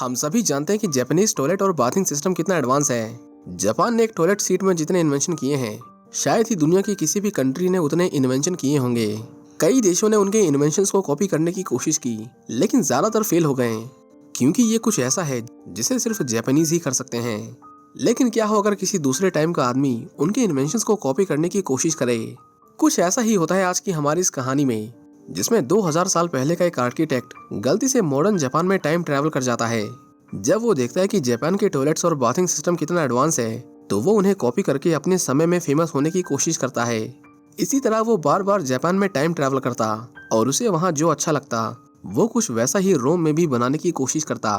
हम सभी जानते हैं कि जापानीज टॉयलेट और बाथिंग सिस्टम कितना एडवांस है। जापान ने एक टॉयलेट सीट में जितने इन्वेंशन किए हैं, शायद ही दुनिया की किसी भी कंट्री ने उतने इन्वेंशन किए होंगे। कई देशों ने उनके इन्वेंशंस को कॉपी करने की कोशिश की, लेकिन ज्यादातर फेल हो गए, क्योंकि ये कुछ ऐसा है जिसे सिर्फ जापानीज ही कर सकते हैं। लेकिन क्या हो अगर किसी दूसरे टाइम का आदमी उनके इन्वेंशंस को कॉपी करने की कोशिश करे? कुछ ऐसा ही होता है आज की हमारी इस कहानी में, जिसमें 2000 साल पहले का एक आर्किटेक्ट गलती से मॉडर्न जापान में टाइम ट्रैवल कर जाता है। जब वो देखता है कि जापान के टॉयलेट्स और बाथिंग सिस्टम कितना एडवांस है, तो वो उन्हें कॉपी करके अपने समय में फेमस होने की कोशिश करता है। इसी तरह वो बार बार जापान में टाइम ट्रैवल करता और उसे वहाँ जो अच्छा लगता वो कुछ वैसा ही रोम में भी बनाने की कोशिश करता।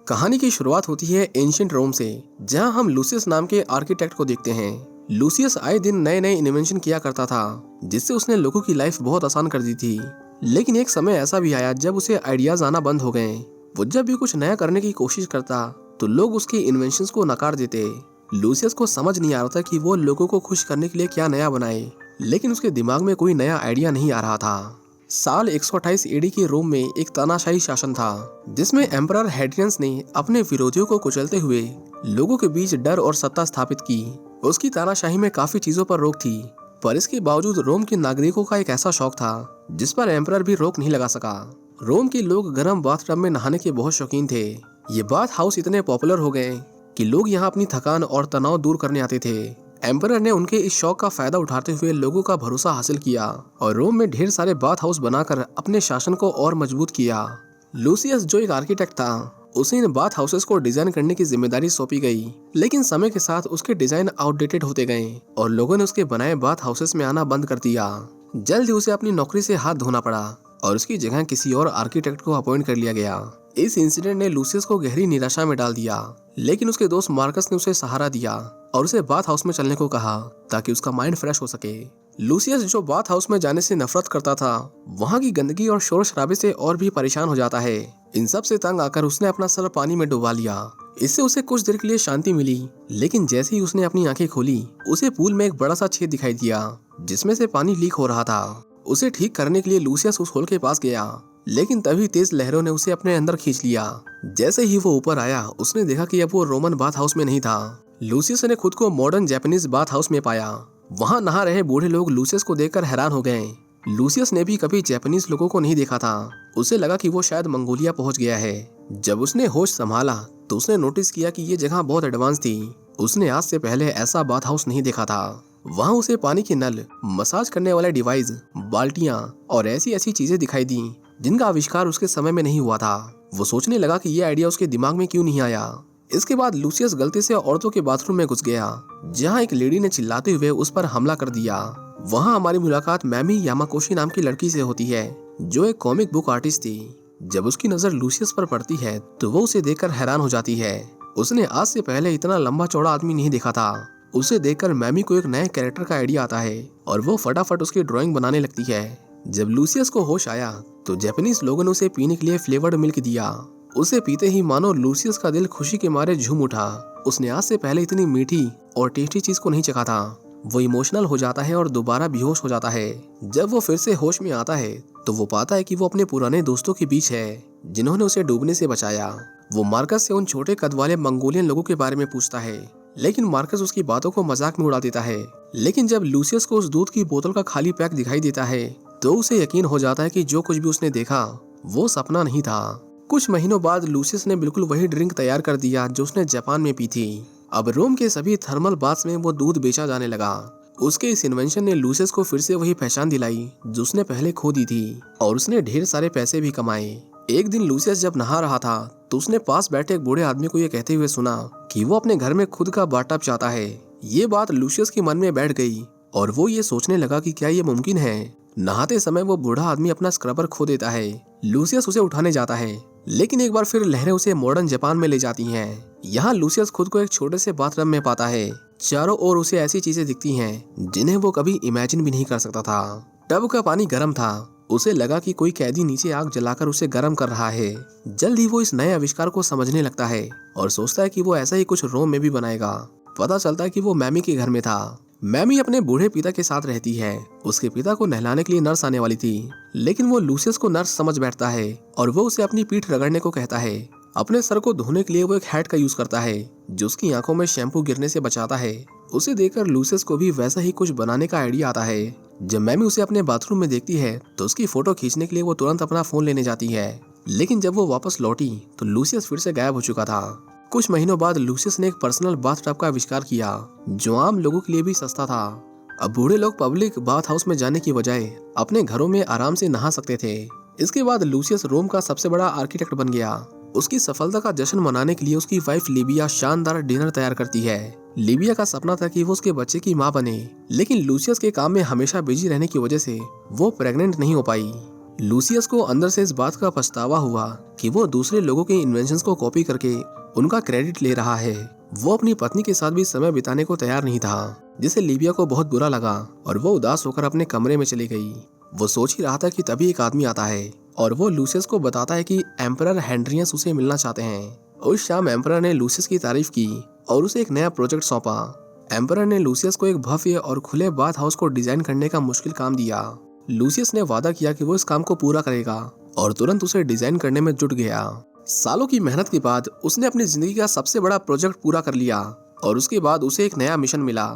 कहानी की शुरुआत होती है एंशिएंट रोम से, जहाँ हम लूसियस नाम के आर्किटेक्ट को देखते हैं। लूसियस आए दिन नए नए इन्वेंशन किया करता था, जिससे उसने लोगों की लाइफ बहुत आसान कर दी थी। लेकिन एक समय ऐसा भी आया जब उसे आइडियाज आना बंद हो गए। वो जब भी कुछ नया करने की कोशिश करता तो लोग उसके इन्वेंशंस को नकार देते। लूसियस को समझ नहीं आ रहा था कि वो लोगों को खुश करने के लिए क्या नया बनाए, लेकिन उसके दिमाग में कोई नया आइडिया नहीं आ रहा था। साल 128 एडी के रोम में एक तानाशाही शासन था, जिसमें एम्परर हेड्रियन ने अपने विरोधियों को कुचलते हुए लोगों के बीच डर और सत्ता स्थापित की। उसकी तानाशाही में काफी चीजों पर रोक थी, पर इसके बावजूद रोम के नागरिकों का एक ऐसा शौक था जिस पर एम्परर भी रोक नहीं लगा सका। रोम के लोग गर्म बाथटब में नहाने के बहुत शौकीन थे। ये बाथ हाउस इतने पॉपुलर हो गए कि लोग यहाँ अपनी थकान और तनाव दूर करने आते थे। एम्परर ने उनके इस शौक का फायदा उठाते हुए लोगों का भरोसा हासिल किया और रोम में ढेर सारे बाथ हाउस बनाकर अपने शासन को और मजबूत किया। लूसियस जो एक आर्किटेक्ट था, उसे इन बाथ हाउसेस को डिजाइन करने की जिम्मेदारी सौंपी गई, लेकिन समय के साथ उसके डिजाइन आउटडेटेड होते गए और लोगों ने उसके बनाए बाथ हाउसेस में आना बंद कर दिया। जल्द ही उसे अपनी नौकरी से हाथ धोना पड़ा और उसकी जगह किसी और आर्किटेक्ट को अपॉइंट कर लिया गया। इस इंसिडेंट ने लूसियस को गहरी निराशा में डाल दिया, लेकिन उसके दोस्त मार्कस ने उसे सहारा दिया और उसे बाथ हाउस में चलने को कहा ताकि उसका माइंड फ्रेश हो सके। लूसियस जो बाथ हाउस में जाने से नफरत करता था, वहाँ की गंदगी और शोर शराबे से और भी परेशान हो जाता है। इन सब से तंग आकर उसने अपना सर पानी में डुबा लिया। इससे उसे कुछ देर के लिए शांति मिली, लेकिन जैसे ही उसने अपनी आंखें खोली, उसे पूल में एक बड़ा सा छेद दिखाई दिया जिसमें से पानी लीक हो रहा था। उसे ठीक करने के लिए लूसियस उस होल के पास गया, लेकिन तभी तेज लहरों ने उसे अपने अंदर खींच लिया। जैसे ही वो ऊपर आया, उसने देखा कि अब वो रोमन बाथ हाउस में नहीं था। लूसियस ने खुद को मॉडर्न जापानीज बाथ हाउस में पाया। वहाँ नहा रहे बूढ़े लोग लूसियस को देखकर हैरान हो गए। लूसियस ने भी कभी जापानीज लोगों को नहीं देखा था। उसे लगा कि वो शायद मंगोलिया पहुंच गया है। जब उसने होश संभाला तो उसने नोटिस किया कि ये जगह बहुत एडवांस थी। उसने आज से पहले ऐसा बाथ हाउस नहीं देखा था। वहाँ उसे पानी के नल, मसाज करने वाले डिवाइस, बाल्टियां और ऐसी ऐसी चीजें दिखाई दी जिनका आविष्कार उसके समय में नहीं हुआ था। वो सोचने लगा कि ये आइडिया उसके दिमाग में क्यों नहीं आया। इसके बाद लूसियस गलती से औरतों के बाथरूम में घुस गया, जहाँ एक लेडी ने चिल्लाते हुए उस पर हमला कर दिया। वहाँ हमारी मुलाकात मैमी यामाकोशी नाम की लड़की से होती है, जो एक कॉमिक बुक आर्टिस्ट थी। जब उसकी नजर लूसियस पर पड़ती है तो वो उसे देखकर हैरान हो जाती है। उसने आज से पहले इतना लंबा चौड़ा आदमी नहीं देखा था। उसे देखकर मैमी को एक नए कैरेक्टर का आइडिया आता है और वो फटाफट उसकी ड्राइंग बनाने लगती है। जब लूसियस को होश आया तो जापानीज लोगों ने उसे पीने के लिए फ्लेवर्ड मिल्क दिया। उसे पीते ही मानो लूसियस का दिल खुशी के मारे झूम उठा। उसने आज से पहले इतनी मीठी और टेस्टी चीज को नहीं चखा था। वो इमोशनल हो जाता है और दोबारा बेहोश हो जाता है। जब वो फिर से होश में आता है तो वो पाता है कि वो अपने पुराने दोस्तों के बीच है, जिन्होंने उसे डूबने से बचाया। वो मार्कस से उन छोटे कद वाले मंगोलियन लोगों के बारे में पूछता है, लेकिन मार्कस उसकी बातों को मजाक में उड़ा देता है। लेकिन जब लूसियस को उस दूध की बोतल का खाली पैक दिखाई देता है तो उसे यकीन हो जाता है कि जो कुछ भी उसने देखा वो सपना नहीं था। कुछ महीनों बाद लूसियस ने बिल्कुल वही ड्रिंक तैयार कर दिया जो उसने जापान में पी थी। अब रोम के सभी थर्मल बाथ्स में वो दूध बेचा जाने लगा। उसके इस इन्वेंशन ने लूसियस को फिर से वही पहचान दिलाई जो उसने पहले खो दी थी, और उसने ढेर सारे पैसे भी कमाए। एक दिन लूसियस जब नहा रहा था तो उसने पास बैठे एक बूढ़े आदमी को ये कहते हुए सुना कि वो अपने घर में खुद का बाथटब चाहता है। ये बात लूसियस के मन में बैठ गई और वो ये सोचने लगा कि क्या ये मुमकिन है। नहाते समय वो बूढ़ा आदमी अपना स्क्रबर खो देता है। लूसियस उसे उठाने जाता है, लेकिन एक बार फिर लहरें उसे मॉडर्न जापान में ले जाती हैं। यहाँ लूसियस खुद को एक छोटे से बाथटब में पाता है। चारों ओर उसे ऐसी चीजें दिखती हैं जिन्हें वो कभी इमेजिन भी नहीं कर सकता था। टब का पानी गर्म था। उसे लगा कि कोई कैदी नीचे आग जलाकर उसे गर्म कर रहा है। जल्द ही वो इस नए आविष्कार को समझने लगता है और सोचता है कि वो ऐसा ही कुछ रोम में भी बनाएगा। पता चलता है कि वो मैमी के घर में था। मैमी अपने बूढ़े पिता के साथ रहती है। उसके पिता को नहलाने के लिए नर्स आने वाली थी, लेकिन वो लूसियस को नर्स समझ बैठता है और वो उसे अपनी पीठ रगड़ने को कहता है। अपने सर को धोने के लिए वो एक हैट का यूज करता है जो उसकी आंखों में शैम्पू गिरने से बचाता है। उसे देखकर लूसियस को भी वैसा ही कुछ बनाने का आइडिया आता है। जब मैमी उसे अपने बाथरूम में देखती है तो उसकी फोटो खींचने के लिए वो तुरंत अपना फोन लेने जाती है, लेकिन जब वो वापस लौटी तो लूसियस फिर से गायब हो चुका था। कुछ महीनों बाद लूसियस ने एक पर्सनल बाथटब का आविष्कार किया जो आम लोगों के लिए भी सस्ता था। अब बूढ़े लोग पब्लिक बाथ हाउस में जाने की बजाय अपने घरों में आराम से नहा सकते थे। इसके बाद लूसियस रोम का सबसे बड़ा आर्किटेक्ट बन गया। उसकी सफलता का जश्न मनाने के लिए उसकी वाइफ लिबिया शानदार डिनर तैयार करती है। लिबिया का सपना था कि वो उसके बच्चे की मां बने, लेकिन लूसियस के काम में हमेशा बिजी रहने की वजह से वो प्रेग्नेंट नहीं हो पाई। लूसियस को अंदर से इस बात का पछतावा हुआ कि वो दूसरे लोगों के इन्वेंशंस को कॉपी करके उनका क्रेडिट ले रहा है। वो अपनी पत्नी के साथ भी समय बिताने को तैयार नहीं था, जिसे लिबिया को बहुत बुरा लगा और वो उदास होकर अपने कमरे में चली गई। वो सोच ही रहा था कि तभी एक आदमी आता है और वो लूसियस को बताता है कि एम्परर हेनरियस उसे मिलना चाहते हैं। उस शाम एम्परर ने लूसियस की तारीफ की और उसे एक नया प्रोजेक्ट सौंपा। एम्परर ने लूसियस को एक भव्य और खुले बाथ हाउस को डिजाइन करने का मुश्किल काम दिया। लूसियस ने वादा किया कि वो इस काम को पूरा करेगा और तुरंत उसे डिजाइन करने में जुट गया। सालों की मेहनत के बाद उसने अपनी जिंदगी का सबसे बड़ा प्रोजेक्ट पूरा कर लिया और उसके बाद उसे एक नया मिशन मिला।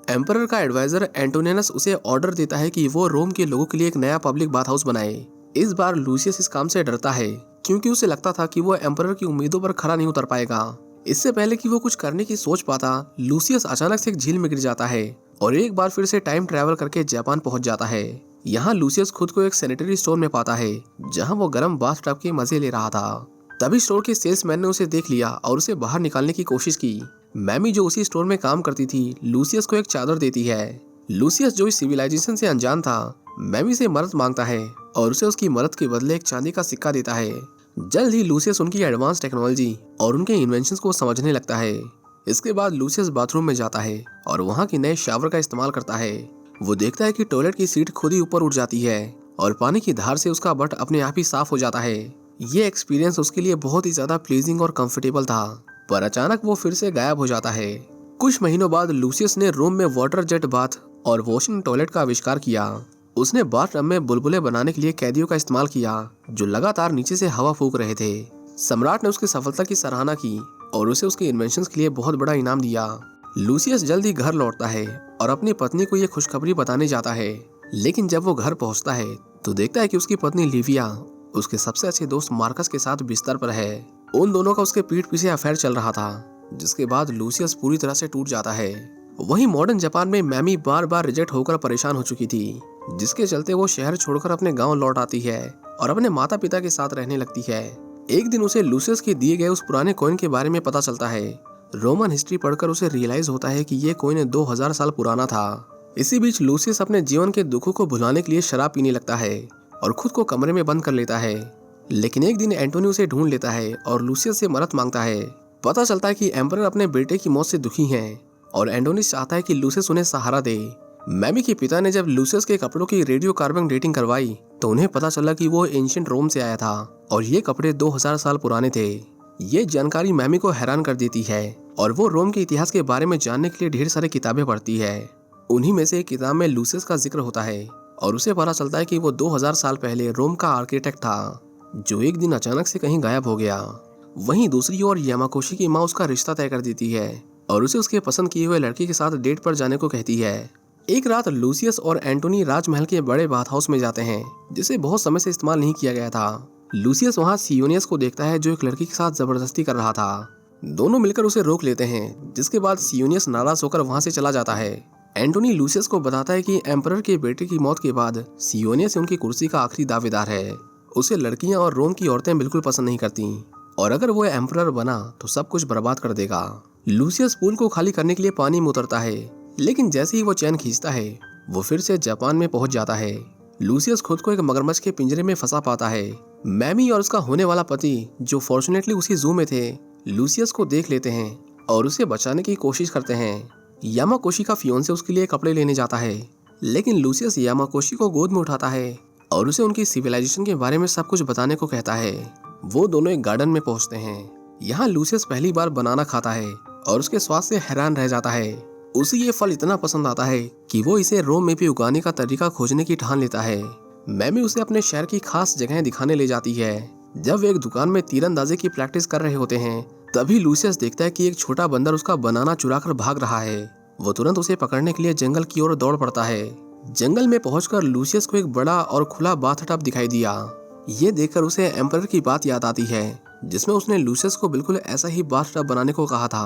एम्परर का एडवाइजर एंटोनियनस उसे ऑर्डर देता है कि वो रोम के लोगों के लिए एक नया पब्लिक बाथ हाउस बनाए। इस बार लूसियस इस काम से डरता है क्योंकि उसे लगता था कि वो एम्परर की उम्मीदों पर खरा नहीं उतर पाएगा। इससे पहले कि वो कुछ करने की सोच पाता, लूसियस अचानक से एक झील में गिर जाता है और एक बार फिर से टाइम ट्रैवल करके जापान पहुंच जाता है। यहाँ लूसियस खुद को एक सैनिटरी स्टोर में पाता है जहाँ वो गर्म बाथ टब के मजे ले रहा था। तभी स्टोर के सेल्समैन ने उसे देख लिया और उसे बाहर निकालने की कोशिश की। मैमी जो उसी स्टोर में काम करती थी लूसियस को एक चादर देती है। लूसियस जो इस सिविलाइजेशन से अनजान था, मैमी से मदद मांगता है और उसे उसकी मदद के बदले एक चांदी का सिक्का देता है। जल्द ही लूसियस उनकी एडवांस टेक्नोलॉजी और उनके इन्वेंशंस को समझने लगता है। इसके बाद लूसियस बाथरूम में जाता है और वहाँ की नए शावर का इस्तेमाल करता है। वो देखता है कि टॉयलेट की सीट खुद ही ऊपर उठ जाती है और पानी की धार से उसका बट अपने आप ही साफ हो जाता है। ये एक्सपीरियंस उसके लिए बहुत ही ज्यादा प्लीजिंग और कंफर्टेबल था, पर अचानक वो फिर से गायब हो जाता है। कुछ महीनों बाद लूसियस ने रोम में वाटर जेट बाथ और वॉशिंग टॉयलेट का आविष्कार किया। उसने बाथटब में बुलबुले बनाने के लिए कैदियों का इस्तेमाल किया जो लगातार नीचे से हवा फूंक रहे थे। सम्राट ने उसकी सफलता की सराहना की और उसे उसके इन्वेंशंस के लिए बहुत बड़ा इनाम दिया। लूसियस जल्द ही घर लौटता है और अपनी पत्नी को ये खुशखबरी बताने जाता है, लेकिन जब वो घर पहुंचता है तो देखता है कि उसकी पत्नी लिविया उसके सबसे अच्छे दोस्त मार्कस के साथ बिस्तर पर है। उन दोनों का उसके पीठ पीछे अफेयर चल रहा था, जिसके बाद लूसियस पूरी तरह से टूट जाता है। वहीं मॉडर्न जापान में मैमी बार बार रिजेक्ट होकर परेशान हो चुकी थी, जिसके चलते वो शहर छोड़कर अपने गांव लौट आती है और अपने माता पिता के साथ रहने लगती है। एक दिन उसे लूसियस के दिए गए उस पुराने कॉइन के बारे में पता चलता है। रोमन हिस्ट्री पढ़कर उसे रियलाइज होता है कि ये कॉइन 2000 साल पुराना था। इसी बीच लूसियस अपने जीवन के दुखों को भुलाने के लिए शराब पीने लगता है और खुद को कमरे में बंद कर लेता है। लेकिन एक दिन एंटोनी उसे ढूंढ लेता है और लूसियस से मदद मांगता है। पता चलता है कि एम्परर अपने बेटे की मौत से दुखी हैं और एंटोनी चाहता है कि लूसियस उन्हें सहारा दे। मैमी के पिता ने जब लूसियस के कपड़ों की रेडियो कार्बन डेटिंग करवाई तो उन्हें पता चला कि वो एंशिएंट रोम से आया था और ये कपड़े 2000 साल पुराने थे। ये जानकारी मैमी को हैरान कर देती है और वो रोम के इतिहास के बारे में जानने के लिए ढेर सारी किताबें पढ़ती है। उन्हीं में से एक किताब में लूसियस का जिक्र होता है और उसे पता चलता है कि वो 2000 साल पहले रोम का आर्किटेक्ट था जो एक दिन अचानक से कहीं गायब हो गया। वहीं दूसरी ओर यामाकोशी की माँ उसका रिश्ता तय कर देती है और उसे उसके पसंद किए हुए लड़के के साथ डेट पर जाने को कहती है। एक रात लूसियस और एंटोनी राजमहल के बड़े बाथ हाउस में जाते हैं जिसे बहुत समय से इस्तेमाल नहीं किया गया था। लूसियस वहाँ सियोनियस को देखता है जो एक लड़की के साथ जबरदस्ती कर रहा था। दोनों मिलकर उसे रोक लेते हैं, जिसके बाद सियोनियस नाराज होकर वहाँ से चला जाता है। एंटोनी लूसियस को बताता है कि एम्परर के बेटे की मौत के बाद सियोनियस उनकी कुर्सी का आखिरी दावेदार है। उसे लड़कियां और रोम की औरतें बिल्कुल पसंद नहीं करती और अगर वो एम्परर बना तो सब कुछ बर्बाद कर देगा। लूसियस पूल को खाली करने के लिए पानी में उतरता है, लेकिन जैसे ही वो चैन खींचता है वो फिर से जापान में पहुंच जाता है। लूसियस खुद को एक मगरमच्छ के पिंजरे में फंसा पाता है। मैमी और उसका होने वाला पति जो फॉर्चुनेटली उसी जू में थे लूसियस को देख लेते हैं और उसे बचाने की कोशिश करते हैं। यामाकोशी का फियोंसे उसके लिए कपड़े लेने जाता है, लेकिन लूसियस यामाकोशी को गोद में उठाता है और उसे उनकी सिविलाइजेशन के बारे में सब कुछ बताने को कहता है। वो दोनों एक गार्डन में पहुंचते हैं। यहाँ लूसियस पहली बार बनाना खाता है और उसके स्वाद से हैरान रह जाता है। उसे ये फल इतना पसंद आता है कि वो इसे रोम में भी उगाने का तरीका खोजने की ठान लेता है। मैमी उसे अपने शहर की खास जगहें दिखाने ले जाती है जब वे एक दुकान में तीरंदाजी की प्रैक्टिस कर रहे होते हैं, तभी लूसियस देखता है कि एक छोटा बंदर उसका बनाना चुराकर भाग रहा है। वो तुरंत उसे पकड़ने के लिए जंगल की ओर दौड़ पड़ता है। जंगल में पहुंचकर लूसियस को एक बड़ा और खुला बाथटब दिखाई दिया। ये देखकर उसे एम्परर की बात याद आती है, जिसमें उसने लूसियस को बिल्कुल ऐसा ही बाथटब बनाने को कहा था।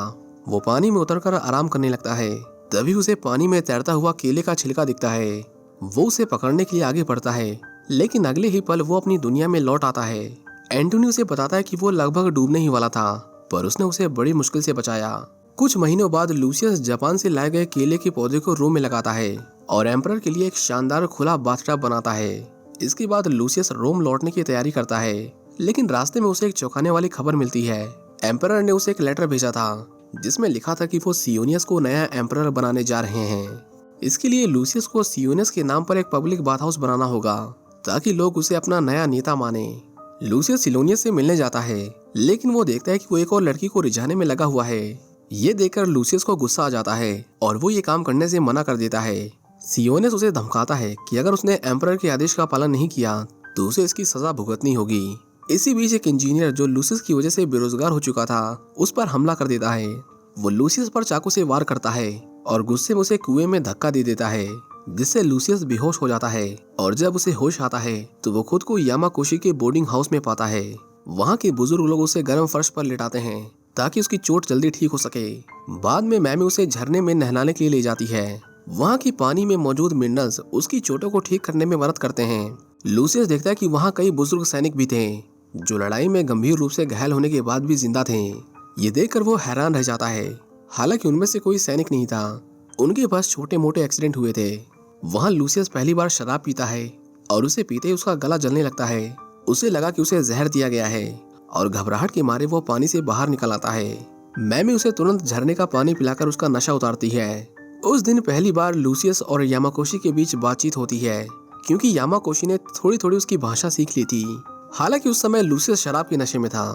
वो पानी में उतरकर आराम करने लगता है। तभी उसे पानी में तैरता हुआ केले का छिलका दिखता है। वो उसे पकड़ने के लिए आगे बढ़ता है, लेकिन अगले ही पल वो अपनी दुनिया में लौट आता है। एंटोनी उसे बताता है कि वो लगभग डूबने ही वाला था, पर उसने उसे बड़ी मुश्किल से बचाया। कुछ महीनों बाद लूसियस जापान से लाए गए केले के पौधे को रोम में लगाता है और एम्परर के लिए एक शानदार खुला बाथटब बनाता है। इसके बाद लूसियस रोम लौटने की तैयारी करता है, लेकिन रास्ते में उसे एक चौंकाने वाली खबर मिलती है। एम्परर ने उसे एक लेटर भेजा था, जिसमें लिखा था कि वो सियोनियस को नया एम्परर बनाने जा रहे हैं। इसके लिए लूसियस को सियोनियस के नाम पर एक पब्लिक बाथ हाउस बनाना होगा, ताकि लोग उसे अपना नया नेता माने। लूसियस सिलोनियस से मिलने जाता है, लेकिन वो देखता है कि वो एक और लड़की को रिझाने में लगा हुआ है। ये देखकर लूसियस को गुस्सा आ जाता है और वो ये काम करने से मना कर देता है। सियोनियस उसे धमकाता है कि अगर उसने एम्परर के आदेश का पालन नहीं किया तो उसे इसकी सजा भुगतनी होगी। इसी बीच एक इंजीनियर जो लूसियस की वजह से बेरोजगार हो चुका था, उस पर हमला कर देता है। वो लूसियस पर चाकू से वार करता है और गुस्से में उसे कुएं में धक्का दे देता है, जिससे लूसियस बेहोश हो जाता है। और जब उसे होश आता है तो वो खुद को यामाकोशी के बोर्डिंग हाउस में पाता है। वहाँ के बुजुर्ग लोग उसे गर्म फर्श पर लेटाते हैं ताकि उसकी चोट जल्दी ठीक हो सके। बाद में मैमी उसे झरने में नहलाने के लिए ले जाती है। वहाँ की पानी में मौजूद मिनरल्स उसकी चोटों को ठीक करने में मदद करते हैं। लूसियस देखता है कि वहाँ कई बुजुर्ग सैनिक भी थे, जो लड़ाई में गंभीर रूप से घायल होने के बाद भी जिंदा थे। ये देखकर वो हैरान रह जाता है। हालांकि उनमें से कोई सैनिक नहीं था, उनके पास छोटे मोटे एक्सीडेंट हुए थे। वहाँ लूसियस पहली बार शराब पीता है और उसे पीते ही उसका गला जलने लगता है। उसे लगा कि उसे जहर दिया गया है और घबराहट के मारे वो पानी से बाहर निकल आता है। मैमी उसे तुरंत झरने का पानी पिलाकर उसका नशा उतारती है। उस दिन पहली बार लूसियस और यामाकोशी के बीच बातचीत होती है, क्योंकि यामाकोशी ने थोड़ी थोड़ी उसकी भाषा सीख ली थी। हालांकि उस समय लूसियस शराब के नशे में था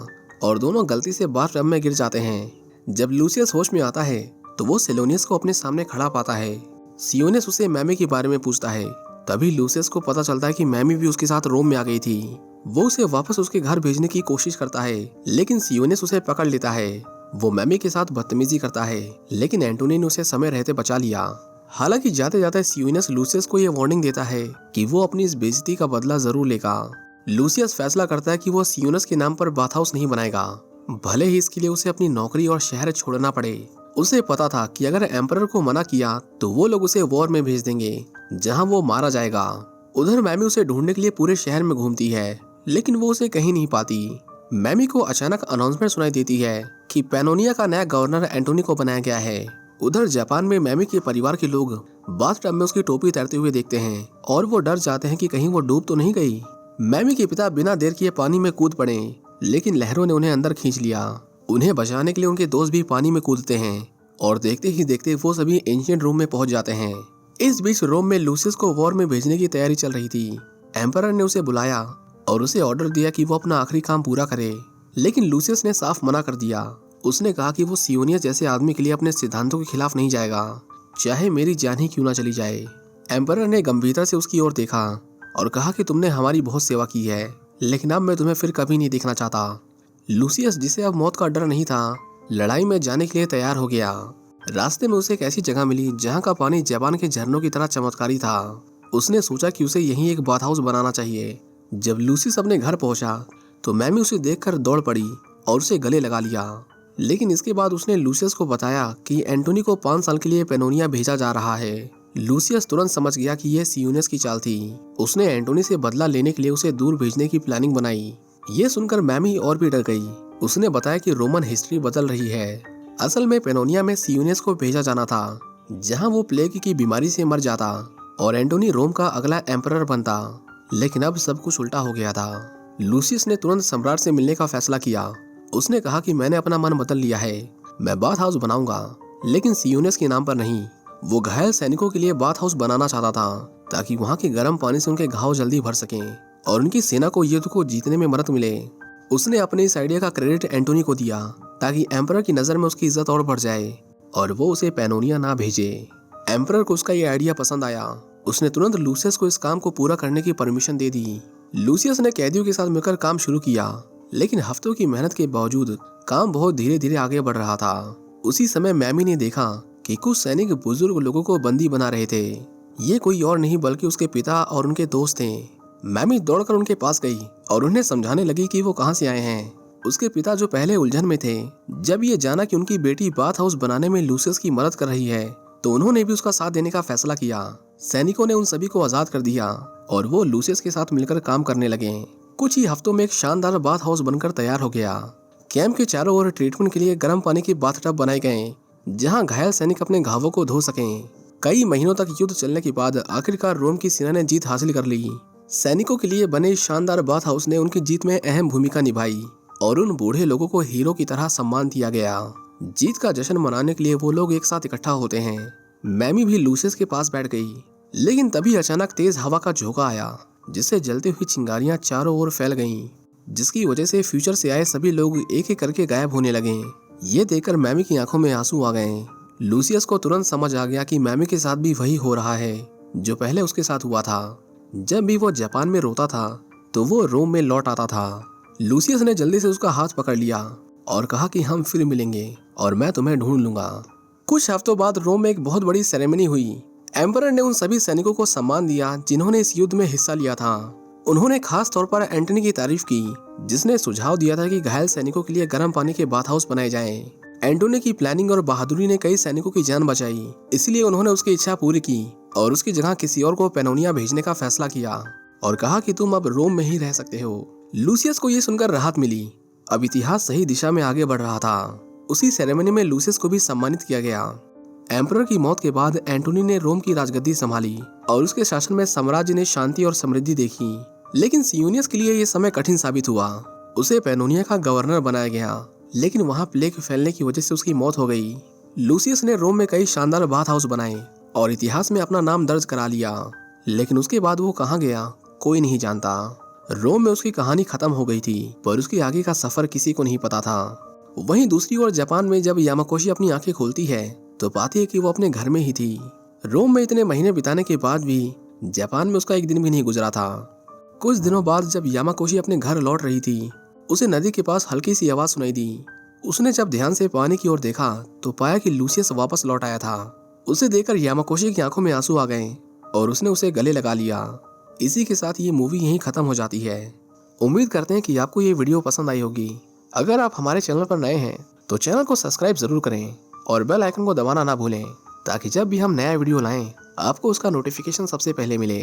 और दोनों गलती से बाथटब में गिर जाते हैं। जब लूसियस होश में आता है तो वो सिलोनियस को अपने सामने खड़ा पाता है। सियोनियस उसे मैमी के बारे में पूछता है। तभी लूसियस को पता चलता है कि मैमी भी उसके साथ रोम में आ गई थी। वो उसे वापस उसके घर भेजने की कोशिश करता है, लेकिन सियोनियस उसे पकड़ लेता है। वो मैमी के साथ बदतमीजी करता है, लेकिन एंटोनी ने उसे समय रहते बचा लिया। हालांकि जाते जाते सियोनियस लूसियस को ये वार्निंग देता है कि वो अपनी इस बेइज्जती का बदला जरूर लेगा। लूसियस फैसला करता है कि वो सियोनियस के नाम पर बाथ हाउस नहीं बनाएगा, भले ही इसके लिए उसे अपनी नौकरी और शहर छोड़ना पड़े। उसे पता था कि अगर एम्परर को मना किया तो वो लोग उसे वॉर में भेज देंगे, जहां वो मारा जाएगा। उधर मैमी उसे ढूंढने के लिए पूरे शहर में घूमती है, लेकिन वो उसे कहीं नहीं पाती। मैमी को अचानक अनाउंसमेंट सुनाई देती है कि पैनोनिया का नया गवर्नर एंटोनी को बनाया गया है। उधर जापान में मैमी के परिवार के लोग बाथटब में उसकी टोपी तैरते हुए देखते हैं और वो डर जाते हैं कि कहीं वो डूब तो नहीं गई। मैमी के पिता बिना देर किए पानी में कूद पड़े, लेकिन लहरों ने उन्हें अंदर खींच लिया। उन्हें बचाने के लिए उनके दोस्त भी पानी में कूदते हैं और देखते ही देखते वो सभी एंशिएंट रोम में पहुंच जाते हैं। इस बीच रोम में लूसियस को वॉर में भेजने की तैयारी चल रही थी। एम्परर ने उसे बुलाया और उसे ऑर्डर दिया कि वो अपना आखिरी काम पूरा करे, लेकिन लूसियस ने साफ मना कर दिया। उसने कहा कि वो सियोनियस जैसे आदमी के लिए अपने सिद्धांतों के खिलाफ नहीं जाएगा, चाहे मेरी जान ही क्यों ना चली जाए। एम्परर ने गंभीरता से उसकी ओर देखा और कहा कि तुमने हमारी बहुत सेवा की है, लेकिन अब मैं तुम्हें फिर कभी नहीं देखना चाहता। लूसियस, जिसे अब मौत का डर नहीं था, लड़ाई में जाने के लिए तैयार हो गया। रास्ते में उसे एक ऐसी जगह मिली जहाँ का पानी जापान के झरनों की तरह चमत्कारी था। उसने सोचा कि उसे यहीं एक बाथ हाउस बनाना चाहिए। जब लूसियस अपने घर पहुंचा तो मैमी उसे देखकर दौड़ पड़ी और उसे गले लगा लिया। लेकिन इसके बाद उसने लूसियस को बताया कि एंटोनी को 5 साल के लिए पैनोनिया भेजा जा रहा है। लूसियस तुरंत समझ गया कि यह सियोनियस की चाल थी। उसने एंटोनी से बदला लेने के लिए उसे दूर भेजने की प्लानिंग बनाई। ये सुनकर मैमी और भी डर गई। उसने बताया कि रोमन हिस्ट्री बदल रही है। असल में पैनोनिया में सियोनियस को भेजा जाना था, जहां वो प्लेग की बीमारी से मर जाता और एंटोनी रोम का अगला एम्परर बनता। लेकिन अब सब कुछ उल्टा हो गया था। लूसियस ने तुरंत सम्राट से मिलने का फैसला किया। उसने कहा कि मैंने अपना मन बदल लिया है, मैं बाथ हाउस बनाऊंगा, लेकिन सियोनियस के नाम पर नहीं। वो घायल सैनिकों के लिए बाथ हाउस बनाना चाहता था, ताकि वहाँ के गर्म पानी से उनके घाव जल्दी भर सकें और उनकी सेना को युद्ध को जीतने में मदद मिले। उसने अपने इस आइडिया का क्रेडिट एंटोनी को दिया, ताकि एम्परर की नज़र में उसकी इज्जत और बढ़ जाए और वो उसे पैनोनिया ना भेजे। एम्परर को उसका ये आइडिया पसंद आया। उसने तुरंत लूसियस को इस काम को पूरा करने की परमिशन दे दी लूसियस ने कैदियों के साथ मिलकर काम शुरू किया, लेकिन हफ्तों की मेहनत के बावजूद काम बहुत धीरे धीरे आगे बढ़ रहा था। उसी समय मैमी ने देखा कि कुछ सैनिक बुजुर्ग लोगों को बंदी बना रहे थे। ये कोई और नहीं बल्कि उसके पिता और उनके दोस्त थे। मैमी दौड़कर उनके पास गई और उन्हें समझाने लगी कि वो कहां से आए हैं। उसके पिता, जो पहले उलझन में थे, जब ये जाना कि उनकी बेटी बाथ हाउस बनाने में लूसियस की मदद कर रही है, तो उन्होंने भी उसका साथ देने का फैसला किया। सैनिकों ने उन सभी को आजाद कर दिया और वो लूसियस के साथ मिलकर काम करने लगे। कुछ ही हफ्तों में एक शानदार बाथ हाउस बनकर तैयार हो गया। कैंप के चारों ओर ट्रीटमेंट के लिए गर्म पानी के बाथटब बनाए गए, जहां घायल सैनिक अपने घावों को धो सकें। कई महीनों तक युद्ध चलने के बाद आखिरकार रोम की सेना ने जीत हासिल कर ली। सैनिकों के लिए बने शानदार बाथ हाउस ने उनकी जीत में अहम भूमिका निभाई और उन बूढ़े लोगों को हीरो की तरह सम्मान दिया गया। जीत का जश्न मनाने के लिए वो लोग एक साथ इकट्ठा होते हैं। मैमी भी लूसियस के पास बैठ गई, लेकिन तभी अचानक तेज हवा का झोंका आया, जिससे जलती हुई चिंगारियां चारों ओर फैल गईं, जिसकी वजह से फ्यूचर से आए सभी लोग एक एक करके गायब होने लगे। ये देखकर मैमी की आंखों में आंसू आ गए। लूसियस को तुरंत समझ आ गया कि मैमी के साथ भी वही हो रहा है जो पहले उसके साथ हुआ था। जब भी वो जापान में रोता था तो वो रोम में लौट आता था। लूसियस ने जल्दी से उसका हाथ पकड़ लिया और कहा कि हम फिर मिलेंगे और मैं तुम्हें ढूंढ लूंगा। कुछ हफ्तों बाद रोम में एक बहुत बड़ी सेरेमनी हुई। एम्परर ने उन सभी सैनिकों को सम्मान दिया जिन्होंने इस युद्ध में हिस्सा लिया था। उन्होंने खास तौर पर एंटनी की तारीफ की, जिसने सुझाव दिया था कि घायल सैनिकों के लिए गर्म पानी के बाथ हाउस बनाए जाएं। एंटोनी की प्लानिंग और बहादुरी ने कई सैनिकों की जान बचाई, इसलिए उन्होंने उसकी इच्छा पूरी की और उसकी जगह किसी और को पेनोनिया भेजने का फैसला किया और कहा कि तुम अब रोम में ही रह सकते हो। लूसियस को ये सुनकर राहत मिली। अब इतिहास सही दिशा में आगे बढ़ रहा था। उसी सेरेमनी में लूसियस को भी सम्मानित किया गया। एम्परर की मौत के बाद एंटोनी ने रोम की राजगद्दी संभाली और उसके शासन में साम्राज्य ने शांति और समृद्धि देखी। लेकिन सियूनियस के लिए यह समय कठिन साबित हुआ। उसे पेनोनिया का गवर्नर बनाया गया, लेकिन वहां प्लेग फैलने की वजह से उसकी मौत हो गई। लूसियस ने रोम में कई शानदार बाथ हाउस बनाए और इतिहास में अपना नाम दर्ज करा लिया, लेकिन उसके बाद वो कहाँ गया कोई नहीं जानता। रोम में उसकी कहानी खत्म हो गई थी, पर उसके आगे का सफर किसी को नहीं पता था। वहीं दूसरी ओर जापान में जब यामाकोशी अपनी आंखें खोलती है तो पाती है कि वो अपने घर में ही थी। रोम में इतने महीने बिताने के बाद भी जापान में उसका एक दिन भी नहीं गुजरा था। कुछ दिनों बाद जब यामाकोशी अपने घर लौट रही थी, उसे नदी के पास हल्की सी आवाज सुनाई दी। उसने जब ध्यान से पानी की ओर देखा तो पाया कि लूसियस वापस लौट आया था। उसे देखकर यामाकोशी की आंखों में आंसू आ गए और उसने उसे गले लगा लिया। इसी के साथ ये मूवी यहीं खत्म हो जाती है। उम्मीद करते हैं कि आपको ये वीडियो पसंद आई होगी। अगर आप हमारे चैनल पर नए हैं तो चैनल को सब्सक्राइब जरूर करें और बेल आइकन को दबाना ना भूलें, ताकि जब भी हम नया वीडियो लाएं आपको उसका नोटिफिकेशन सबसे पहले मिले।